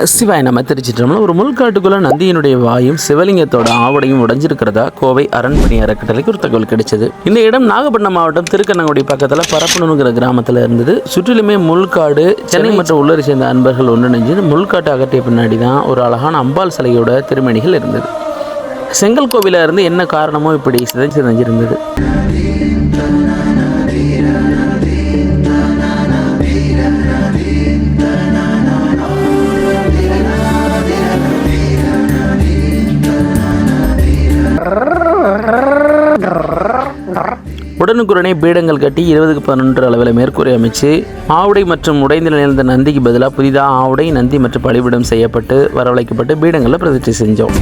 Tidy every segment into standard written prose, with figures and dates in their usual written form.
சிவாய் நம்ம திருச்சிட்டோம்னா ஒரு முள்காட்டுக்குள்ள நந்தியினுடைய வாயும் சிவலிங்கத்தோட ஆவடையும் உடைஞ்சிருக்கிறதா கோவை அரண்மனை அறக்கட்டளைக்கு ஒரு தகவல் கிடைச்சது. இந்த இடம் நாகப்பட்டினம் மாவட்டம் திருக்கண்ணங்குடி பக்கத்தில் பரப்பணுங்கிற கிராமத்தில் இருந்தது. சுற்றிலுமே முள்காடு. சென்னை மற்றும் உள்ளரை சேர்ந்த அன்பர்கள் ஒன்றிணைஞ்சு முள்காட்டு அகற்றிய பின்னாடி தான் ஒரு அழகான அம்பாள் சிலையோட திருமணிகள் இருந்தது. செங்கல் கோவில இருந்து என்ன காரணமோ இப்படி சிதைஞ்சிருந்தது. உடனுக்குடனே பீடங்கள் கட்டி 20-11 அளவில் மேற்கூரை அமைச்சு ஆவுடை மற்றும் உடைந்த நிலைந்த நந்திக்கு பதிலாக புதிதாக ஆவுடை நந்தி மற்றும் பலிபீடம் செய்யப்பட்டு வரவழைக்கப்பட்டு பீடங்களில் பிரதிஷ்டை செஞ்சோம்.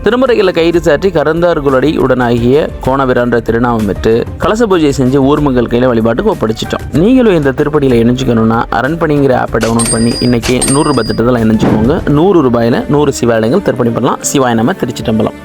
திருமுறைகளை கயிறு சாற்றி கரந்தார்குலடி உடனாகிய கோணவிரான்ற திருநாமம் பெற்று கலச பூஜை செஞ்சு ஊர் மக்கள் கையில் வழிபாட்டுக்கு ஒப்படைச்சிட்டோம். நீங்களும் இந்த திருப்படியில் இணைஞ்சிக்கணும்னா அரண்மனைங்கிற ஆப்பை டவுன்லோட் பண்ணி இன்னைக்கு 100 ரூபாய் திட்டத்தில் இணைஞ்சுக்கோங்க. 100 ரூபாயில் 100 சிவாலயங்கள் திருப்பணி பண்ணலாம். சிவாய நம்ம திருச்சிட்டம்பலம்.